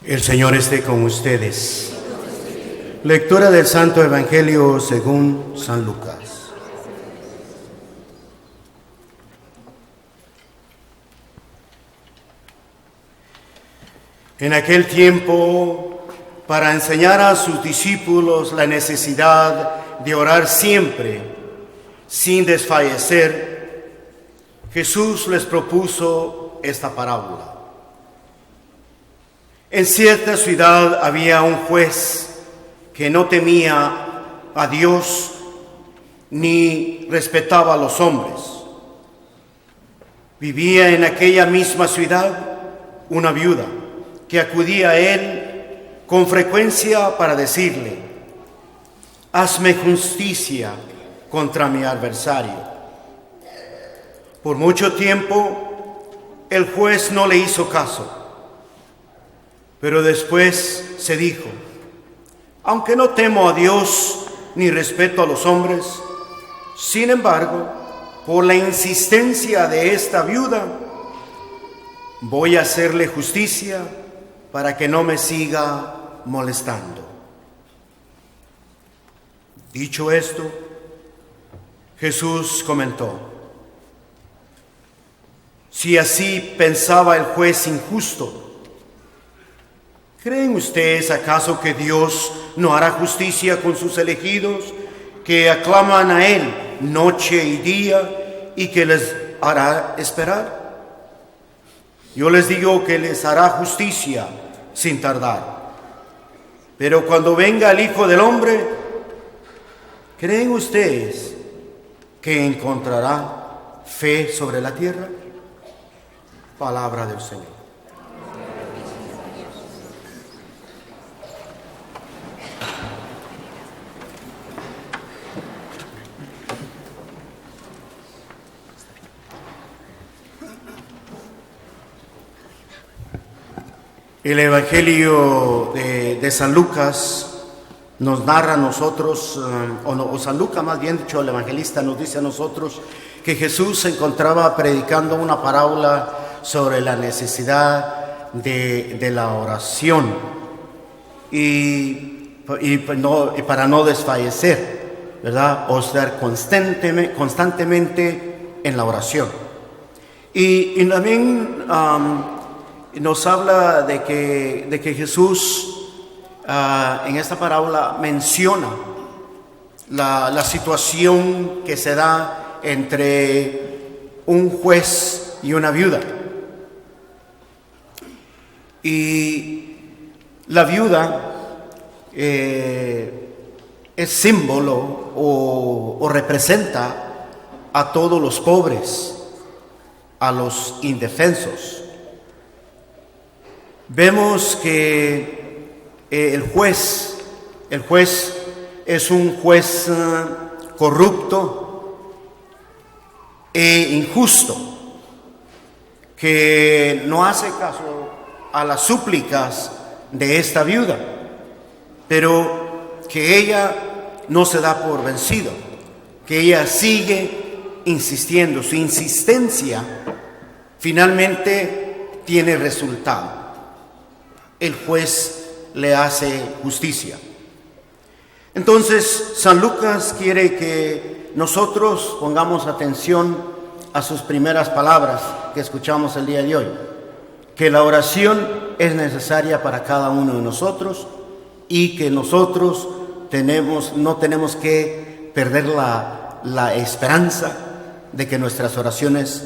El Señor esté con ustedes. Lectura del Santo Evangelio según San Lucas. En aquel tiempo, para enseñar a sus discípulos la necesidad de orar siempre, sin desfallecer, Jesús les propuso esta parábola. En cierta ciudad había un juez que no temía a Dios ni respetaba a los hombres. Vivía en aquella misma ciudad una viuda que acudía a él con frecuencia para decirle: hazme justicia contra mi adversario. Por mucho tiempo el juez no le hizo caso. Pero después se dijo: aunque no temo a Dios ni respeto a los hombres, sin embargo, por la insistencia de esta viuda, voy a hacerle justicia para que no me siga molestando. Dicho esto, Jesús comentó: si así pensaba el juez injusto, ¿creen ustedes acaso que Dios no hará justicia con sus elegidos, que aclaman a Él noche y día, y que les hará esperar? Yo les digo que les hará justicia sin tardar. Pero cuando venga el Hijo del Hombre, ¿creen ustedes que encontrará fe sobre la tierra? Palabra del Señor. El Evangelio de San Lucas nos narra a nosotros, o San Lucas más bien dicho, el evangelista nos dice a nosotros que Jesús se encontraba predicando una parábola sobre la necesidad de la oración y para no desfallecer, ¿verdad? O estar constantemente en la oración. Y también nos habla de que Jesús en esta parábola menciona la situación que se da entre un juez y una viuda. Y la viuda es símbolo o representa a todos los pobres, a los indefensos. Vemos que el juez es un juez corrupto e injusto, que no hace caso a las súplicas de esta viuda, pero que ella no se da por vencido, que ella sigue insistiendo. Su insistencia finalmente tiene resultado. El juez le hace justicia. Entonces, San Lucas quiere que nosotros pongamos atención a sus primeras palabras que escuchamos el día de hoy, que la oración es necesaria para cada uno de nosotros y que nosotros no tenemos que perder la esperanza de que nuestras oraciones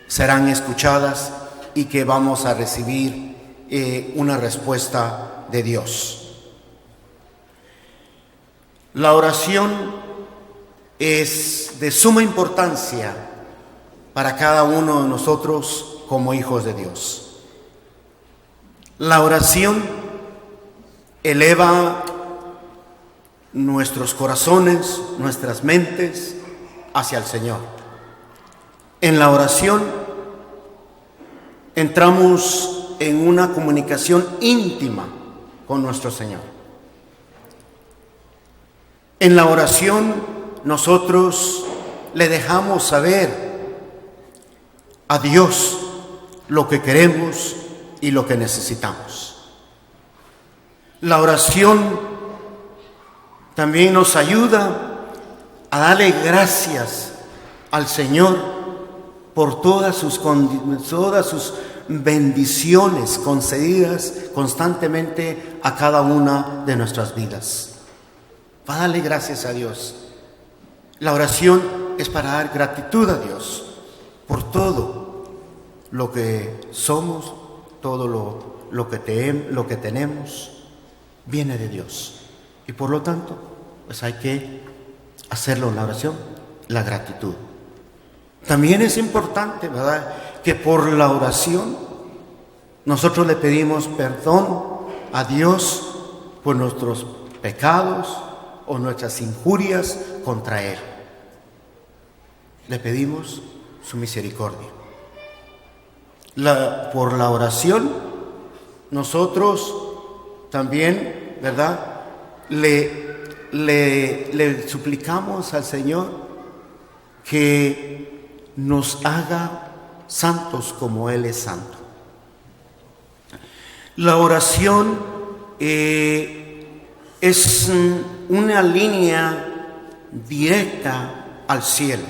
serán escuchadas y que vamos a recibir una respuesta de Dios. La oración es de suma importancia para cada uno de nosotros como hijos de Dios. La oración eleva nuestros corazones, nuestras mentes hacia el Señor. En la oración entramos en una comunicación íntima con nuestro Señor. En la oración nosotros le dejamos saber a Dios lo que queremos y lo que necesitamos. La oración también nos ayuda a darle gracias al Señor por todas sus bendiciones concedidas constantemente a cada una de nuestras vidas. Para darle gracias a Dios. La oración es para dar gratitud a Dios por todo lo que somos, todo lo que tenemos, viene de Dios. Y por lo tanto, pues hay que hacerlo en la oración, la gratitud. También es importante, ¿verdad?, que por la oración nosotros le pedimos perdón a Dios por nuestros pecados o nuestras injurias contra Él. Le pedimos su misericordia. Por la oración nosotros también, ¿verdad?, le suplicamos al Señor que nos haga santos como Él es santo. La oración es una línea directa al cielo.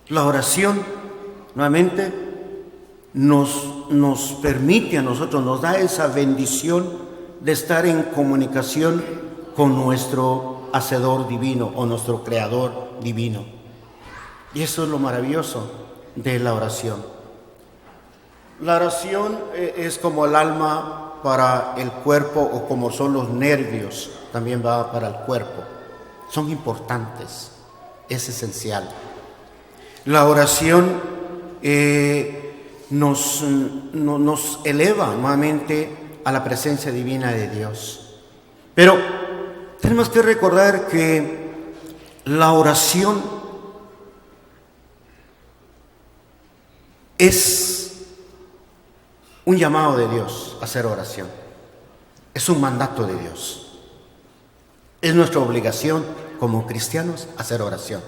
La oración, nuevamente, nos permite a nosotros, nos da esa bendición de estar en comunicación con nuestro Hacedor divino o nuestro Creador divino. Y eso es lo maravilloso de la oración. La oración es como el alma para el cuerpo, o como son los nervios, también va para el cuerpo. Son importantes, es esencial. La oración nos eleva nuevamente a la presencia divina de Dios. Pero tenemos que recordar que la oración es un llamado de Dios a hacer oración. Es un mandato de Dios. Es nuestra obligación como cristianos hacer oración.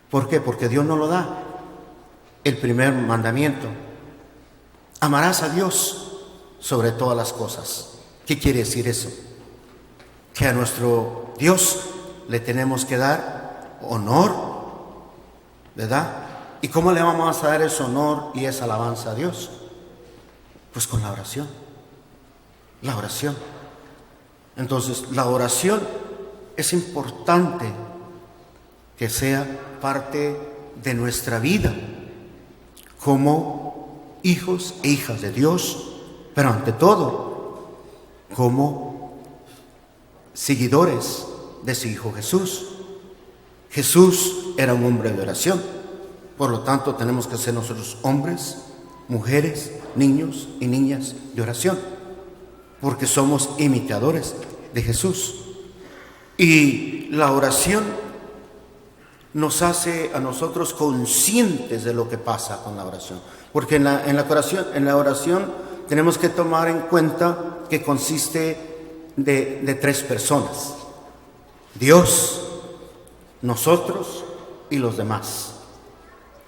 ¿Por qué? Porque Dios nos lo da. El primer mandamiento: amarás a Dios sobre todas las cosas. ¿Qué quiere decir eso? Que a nuestro Dios le tenemos que dar honor, ¿verdad? ¿Y cómo le vamos a dar ese honor y esa alabanza a Dios? Pues con la oración. La oración. Entonces, la oración es importante que sea parte de nuestra vida como hijos e hijas de Dios, pero ante todo como seguidores de su Hijo Jesús. Jesús era un hombre de oración, por lo tanto tenemos que ser nosotros hombres, mujeres, niños y niñas de oración, porque somos imitadores de Jesús. Y la oración nos hace a nosotros conscientes de lo que pasa con la oración, porque en la oración tenemos que tomar en cuenta que consiste de tres personas: Dios, nosotros y los demás.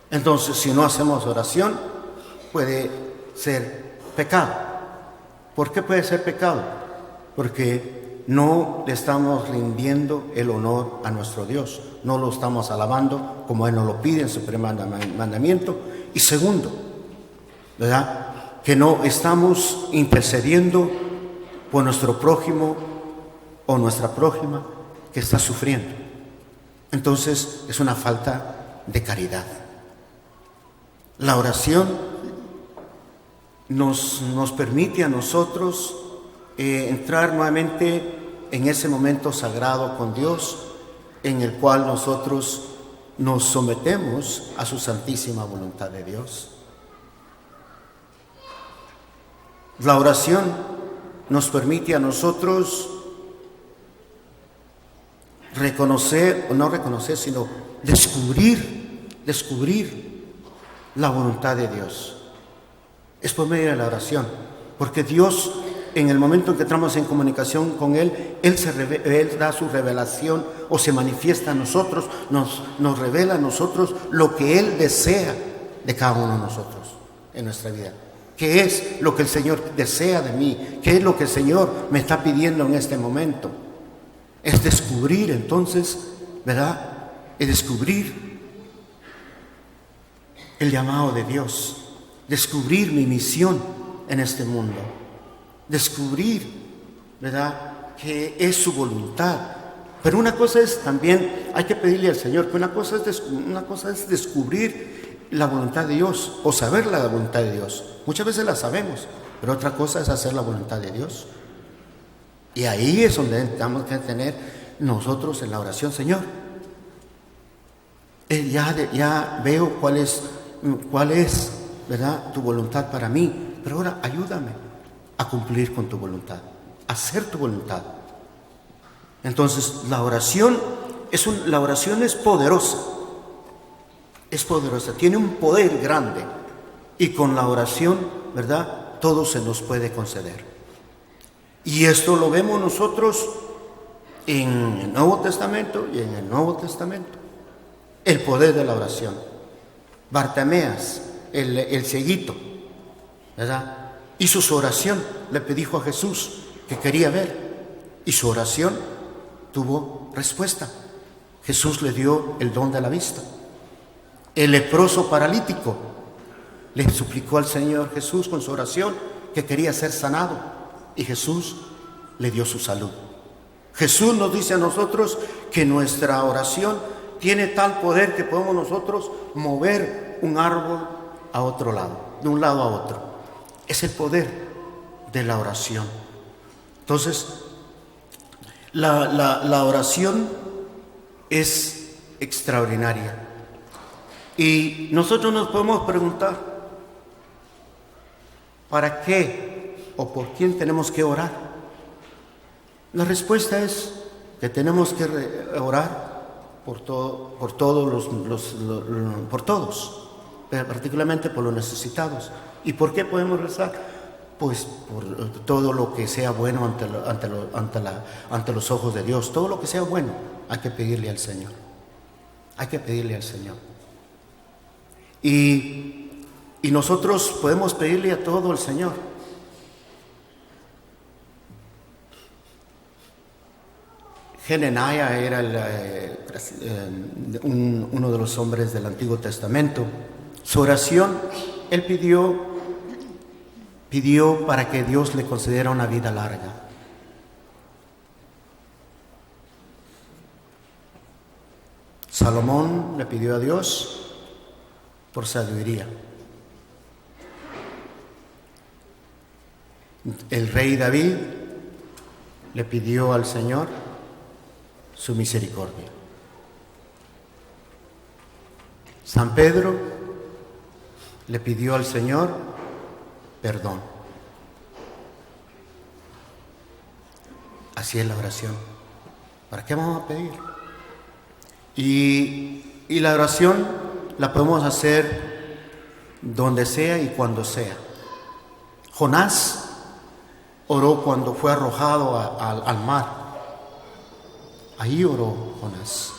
Entonces, si no hacemos oración, puede ser pecado. ¿Por qué puede ser pecado? Porque no le estamos rindiendo el honor a nuestro Dios, no lo estamos alabando como Él nos lo pide en su primer mandamiento. Y segundo, ¿verdad?, que no estamos intercediendo por nuestro prójimo o nuestra prójima que está sufriendo. Entonces es una falta de caridad. La oración nos permite a nosotros entrar nuevamente en ese momento sagrado con Dios, en el cual nosotros nos sometemos a su santísima voluntad de Dios. La oración nos permite a nosotros reconocer, o no reconocer, sino descubrir la voluntad de Dios. Es por medio de la oración, porque Dios, en el momento en que entramos en comunicación con Él, Él da su revelación o se manifiesta a nosotros, nos revela a nosotros lo que Él desea de cada uno de nosotros en nuestra vida. ¿Qué es lo que el Señor desea de mí? ¿Qué es lo que el Señor me está pidiendo en este momento? Es descubrir entonces, ¿verdad? Es descubrir el llamado de Dios, descubrir mi misión en este mundo, descubrir, ¿verdad?, que es su voluntad. Pero una cosa es también, hay que pedirle al Señor, que una cosa es descubrir la voluntad de Dios o saber la voluntad de Dios. Muchas veces la sabemos, pero otra cosa es hacer la voluntad de Dios. Y ahí es donde tenemos que tener nosotros en la oración: Señor, ya veo cuál es, ¿verdad?, tu voluntad para mí, pero ahora ayúdame a cumplir con tu voluntad, a hacer tu voluntad. Entonces la oración es poderosa, tiene un poder grande, y con la oración, ¿verdad?, todo se nos puede conceder. Y esto lo vemos nosotros en el Nuevo Testamento y en el Nuevo Testamento, el poder de la oración. Bartimeas, el cieguito, ¿verdad?, hizo su oración, le dijo a Jesús que quería ver, y su oración tuvo respuesta. Jesús le dio el don de la vista. El leproso paralítico le suplicó al Señor Jesús con su oración que quería ser sanado, y Jesús le dio su salud. Jesús nos dice a nosotros que nuestra oración tiene tal poder que podemos nosotros mover un árbol a otro lado, de un lado a otro. Es el poder de la oración. Entonces, la oración es extraordinaria. Y nosotros nos podemos preguntar, ¿para qué o por quién tenemos que orar? La respuesta es que tenemos que orar por todos, pero particularmente por los necesitados. ¿Y por qué podemos rezar? Pues por todo lo que sea bueno ante los ojos de Dios. Todo lo que sea bueno hay que pedirle al Señor. Hay que pedirle al Señor. Y nosotros podemos pedirle a todo al Señor. Hananiah era uno de los hombres del Antiguo Testamento. Su oración, él pidió para que Dios le concediera una vida larga. Salomón le pidió a Dios por sabiduría. El rey David le pidió al Señor su misericordia. San Pedro le pidió al Señor perdón. Así es la oración. ¿Para qué vamos a pedir? Y la oración la podemos hacer donde sea y cuando sea. Jonás oró cuando fue arrojado al mar. Ahí oró Jonás.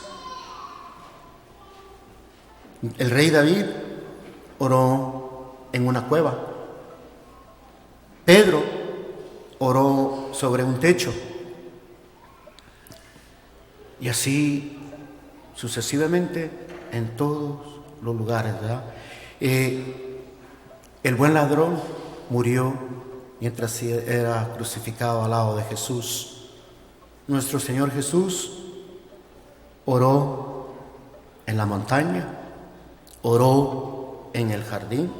El rey David oró en una cueva. Pedro oró sobre un techo. Y así sucesivamente en todos los lugares, ¿verdad? El buen ladrón murió mientras era crucificado al lado de Jesús. Nuestro Señor Jesús oró en la montaña, oró en el jardín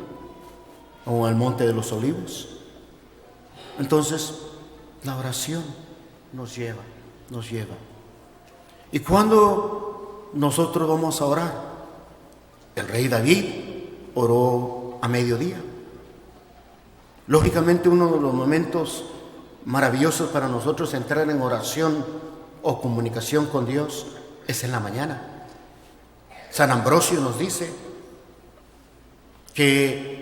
o en el monte de los olivos. Entonces, la oración nos lleva. ¿Y cuando nosotros vamos a orar? El rey David oró a mediodía. Lógicamente, uno de los momentos maravillosos para nosotros entrar en oración o comunicación con Dios es en la mañana. San Ambrosio nos dice que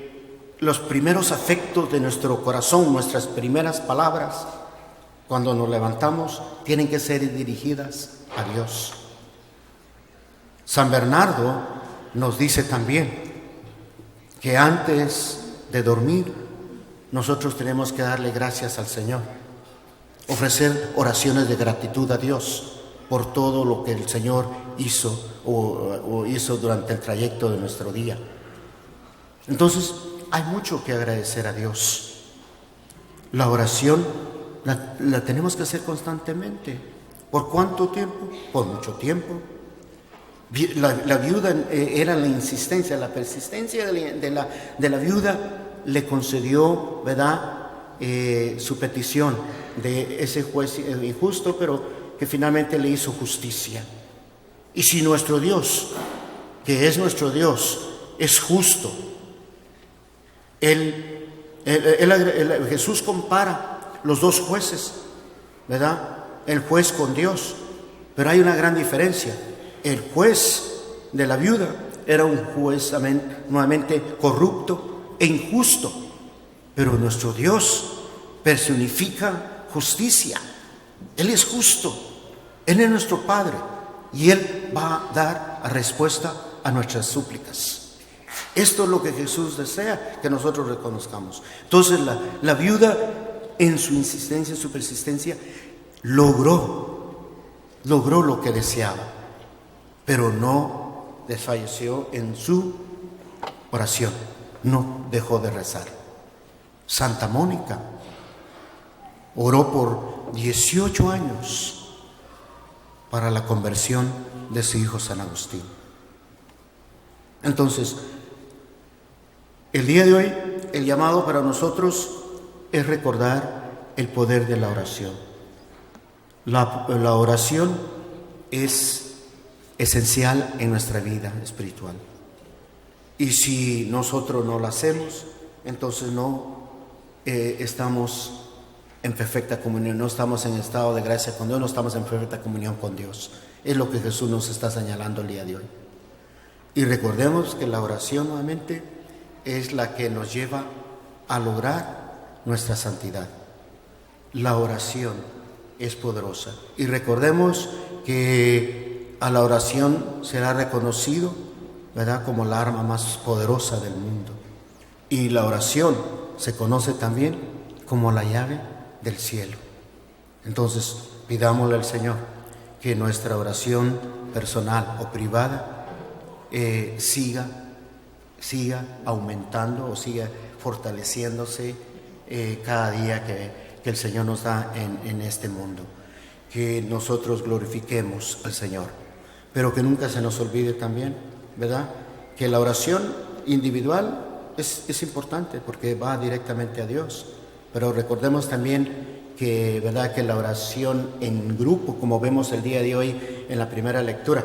los primeros afectos de nuestro corazón, nuestras primeras palabras, cuando nos levantamos, tienen que ser dirigidas a Dios. San Bernardo nos dice también que antes de dormir nosotros tenemos que darle gracias al Señor, ofrecer oraciones de gratitud a Dios por todo lo que el Señor hizo o hizo durante el trayecto de nuestro día. Entonces, hay mucho que agradecer a Dios. La oración la tenemos que hacer constantemente. ¿Por cuánto tiempo? Por mucho tiempo. La viuda era la insistencia, la persistencia de la viuda le concedió, ¿verdad?, su petición de ese juez injusto, pero que finalmente le hizo justicia. Y si nuestro Dios, que es nuestro Dios, es justo, Jesús compara los dos jueces, ¿verdad?, el juez con Dios, pero hay una gran diferencia. El juez de la viuda era un juez nuevamente corrupto e injusto, pero nuestro Dios personifica justicia. Él es justo, Él es nuestro Padre y Él va a dar respuesta a nuestras súplicas. Esto es lo que Jesús desea que nosotros reconozcamos. Entonces la viuda, en su insistencia, en su persistencia, logró lo que deseaba, pero no desfalleció en su oración, no dejó de rezar. Santa Mónica oró por 18 años para la conversión de su hijo San Agustín. Entonces, el día de hoy, el llamado para nosotros es recordar el poder de la oración. La oración es esencial en nuestra vida espiritual. Y si nosotros no la hacemos, entonces no estamos en perfecta comunión, no estamos en estado de gracia con Dios, no estamos en perfecta comunión con Dios. Es lo que Jesús nos está señalando el día de hoy. Y recordemos que la oración nuevamente es la que nos lleva a lograr nuestra santidad. La oración es poderosa. Y recordemos que a la oración será reconocido, ¿verdad?, como la arma más poderosa del mundo. Y la oración se conoce también como la llave del cielo. Entonces, pidámosle al Señor que nuestra oración personal o privada siga aumentando o siga fortaleciéndose cada día que el Señor nos da en este mundo. Que nosotros glorifiquemos al Señor, pero que nunca se nos olvide también, ¿verdad?, que la oración individual es importante porque va directamente a Dios, pero recordemos también que, ¿verdad?, que la oración en grupo, como vemos el día de hoy en la primera lectura,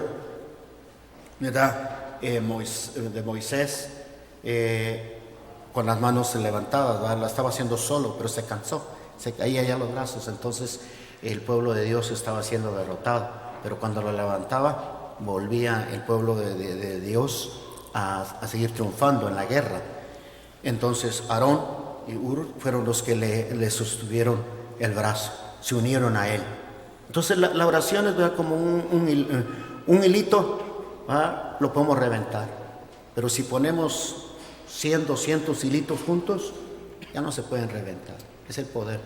¿verdad?, de Moisés, con las manos levantadas, ¿verdad?, la estaba haciendo solo, pero se cansó, se caía ya los brazos, entonces el pueblo de Dios estaba siendo derrotado, pero cuando lo levantaba, volvía el pueblo de Dios a seguir triunfando en la guerra. Entonces Aarón y Hur fueron los que le sostuvieron el brazo, se unieron a él. Entonces la oración es, ¿verdad?, como un hilito, ¿verdad?, lo podemos reventar, pero si ponemos 100, 200 hilitos juntos, ya no se pueden reventar. Es el poder.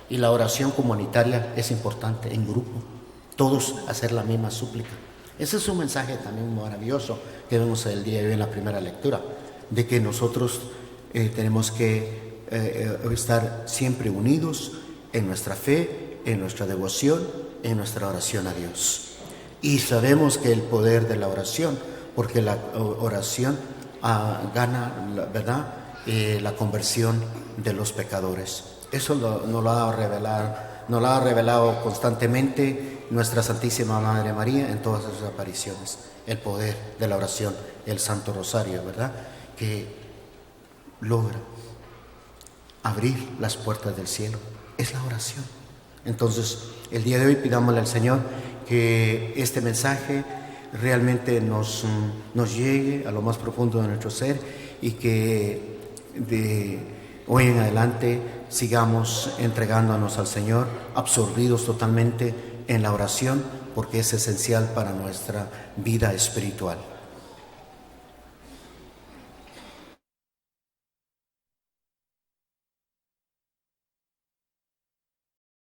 Y la oración comunitaria es importante, en grupo, todos hacer la misma súplica. Ese es un mensaje también maravilloso que vemos el día de hoy en la primera lectura, de que nosotros tenemos que estar siempre unidos en nuestra fe, en nuestra devoción, en nuestra oración a Dios. Y sabemos que el poder de la oración, porque la oración gana, ¿verdad?, la conversión de los pecadores. Eso nos lo ha revelado constantemente nuestra Santísima Madre María en todas sus apariciones. El poder de la oración, el Santo Rosario, ¿verdad?, que logra abrir las puertas del cielo. Es la oración. Entonces, el día de hoy pidámosle al Señor que este mensaje realmente nos llegue a lo más profundo de nuestro ser y que de hoy en adelante sigamos entregándonos al Señor, absorbidos totalmente en la oración, porque es esencial para nuestra vida espiritual.